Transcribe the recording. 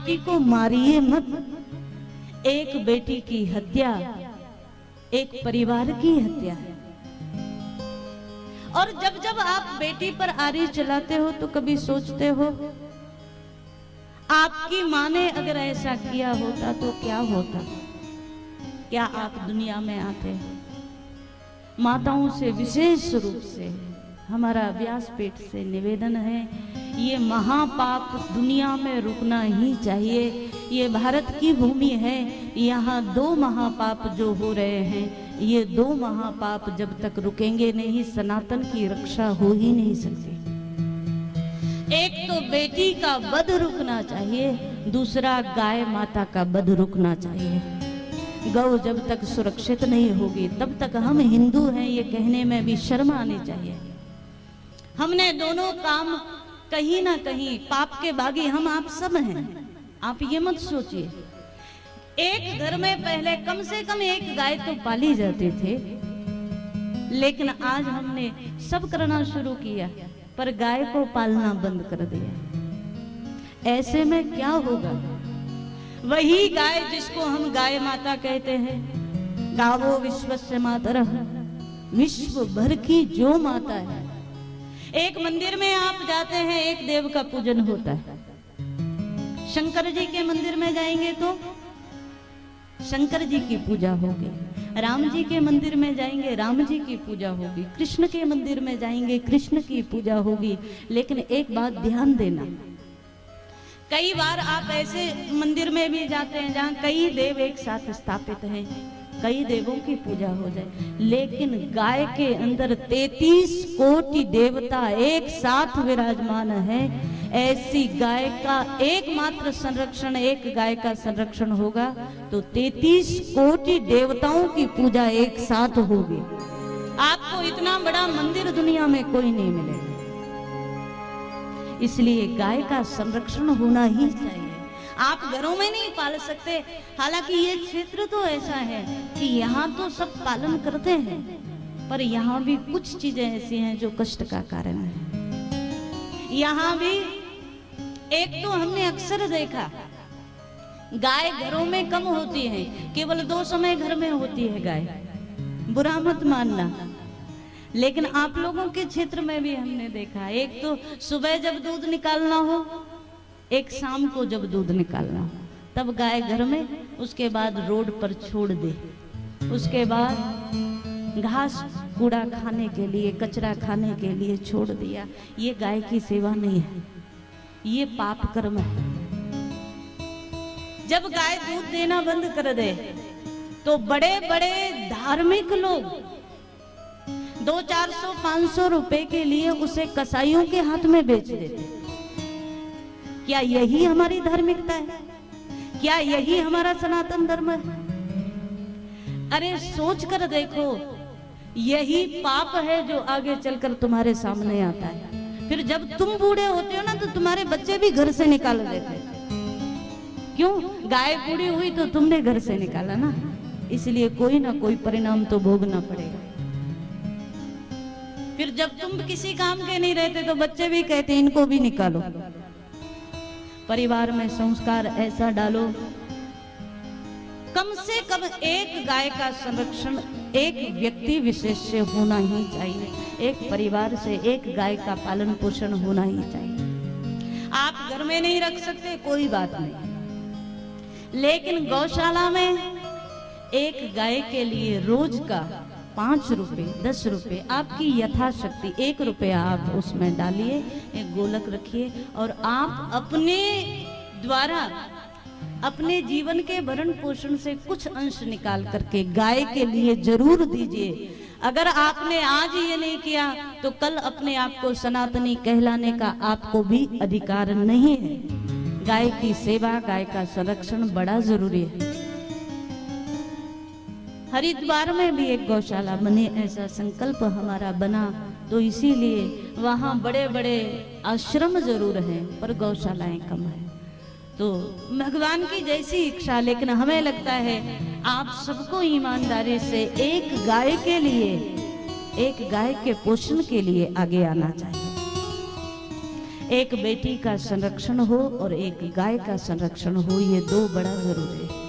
बेटी को मारिए मत। एक बेटी की हत्या एक परिवार की हत्या है। और जब जब आप बेटी पर आरी चलाते हो तो कभी सोचते हो आपकी माँ ने अगर ऐसा किया होता तो क्या होता? क्या आप दुनिया में आते? माताओं से विशेष रूप से हमारा व्यासपीठ से निवेदन है, ये महापाप दुनिया में रुकना ही चाहिए। ये भारत की भूमि है, यहाँ 2 महापाप जो हो रहे हैं, ये 2 महापाप जब तक रुकेंगे नहीं, सनातन की रक्षा हो ही नहीं सकती। एक तो बेटी का वध रुकना चाहिए, दूसरा गाय माता का वध रुकना चाहिए। गौ जब तक सुरक्षित नहीं होगी तब तक हम हिंदू हैं ये कहने में भी शर्म आनी चाहिए। हमने दोनों काम कहीं ना कहीं पाप के बागी हम आप सब हैं। आप ये मत सोचिए, एक घर में पहले कम से कम एक गाय तो पाली जाते थे, लेकिन आज हमने सब करना शुरू किया पर गाय को पालना बंद कर दिया। ऐसे में क्या होगा? वही गाय जिसको हम गाय माता कहते हैं, गावो विश्वस्य मातरः, विश्व भर की जो माता है। एक मंदिर में आप जाते हैं, एक देव का पूजन होता है। शंकर जी के मंदिर में जाएंगे तो शंकर जी की पूजा होगी, राम जी के मंदिर में जाएंगे राम जी की पूजा होगी, कृष्ण के मंदिर में जाएंगे कृष्ण की पूजा होगी। लेकिन एक बात ध्यान देना, कई बार आप ऐसे मंदिर में भी जाते हैं जहाँ कई देव एक साथ स्थापित हैं, कई देवों की पूजा हो जाए, लेकिन गाय के अंदर 33 कोटि देवता एक साथ विराजमान है। ऐसी गाय का एकमात्र संरक्षण, एक गाय का संरक्षण होगा तो 33 कोटि देवताओं की पूजा एक साथ होगी। आपको इतना बड़ा मंदिर दुनिया में कोई नहीं मिलेगा। इसलिए गाय का संरक्षण होना ही चाहिए। आप घरों में नहीं पाल सकते, हालांकि ये क्षेत्र तो ऐसा है कि यहाँ तो सब पालन करते हैं, पर यहाँ भी कुछ चीजें ऐसी हैं जो कष्ट का कारण है। यहाँ भी एक तो हमने अक्सर देखा, गाय घरों में कम होती है, केवल 2 समय घर में होती है गाय, बुरा मत मानना। लेकिन आप लोगों के क्षेत्र में भी हमने देखा, एक तो सुबह जब दूध निकालना हो, एक शाम को जब दूध निकालना हो, तब गाय घर में, उसके बाद रोड पर छोड़ दे, उसके बाद घास कूड़ा खाने के लिए, कचरा खाने के लिए छोड़ दिया। ये गाय की सेवा नहीं है, ये पाप कर्म है। जब गाय दूध देना बंद कर दे तो बड़े बड़े धार्मिक लोग 200-400-500 रुपए के लिए उसे कसाईयों के हाथ में बेच देते। क्या यही हमारी धार्मिकता है? क्या यही हमारा सनातन धर्म है? अरे सोच कर देखो, यही पाप है जो आगे चलकर तुम्हारे सामने आता है। फिर जब तुम बूढ़े होते हो ना तो तुम्हारे बच्चे भी घर से निकाल देते। क्यों? गाय बूढ़ी हुई तो तुमने घर से निकाला ना, इसलिए कोई ना कोई परिणाम तो भोगना पड़ेगा। फिर जब तुम किसी काम के नहीं रहते तो बच्चे भी कहते इनको भी निकालो। परिवार में संस्कार ऐसा डालो, कम से कम एक गाय का संरक्षण एक व्यक्ति विशेष से होना ही चाहिए। एक परिवार से एक गाय का पालन पोषण होना ही चाहिए। आप घर में नहीं रख सकते, कोई बात नहीं, लेकिन गौशाला में एक गाय के लिए रोज का 5 रुपए 10 रुपए आपकी यथाशक्ति 1 रुपया आप उसमें डालिए, एक गोलक रखिए और आप अपने द्वारा अपने जीवन के भरण पोषण से कुछ अंश निकाल करके गाय के लिए जरूर दीजिए। अगर आपने आज ये नहीं किया तो कल अपने आप को सनातनी कहलाने का आपको भी अधिकार नहीं है। गाय की सेवा, गाय का संरक्षण बड़ा जरूरी है। हरिद्वार में भी एक गौशाला बने, ऐसा संकल्प हमारा बना, तो इसीलिए वहाँ बड़े बड़े आश्रम जरूर हैं पर गौशालाएं कम है। तो भगवान की जैसी इच्छा, लेकिन हमें लगता है आप सबको ईमानदारी से एक गाय के लिए, एक गाय के पोषण के लिए आगे आना चाहिए। एक बेटी का संरक्षण हो और एक गाय का संरक्षण हो, ये दो बड़ा जरूरी है।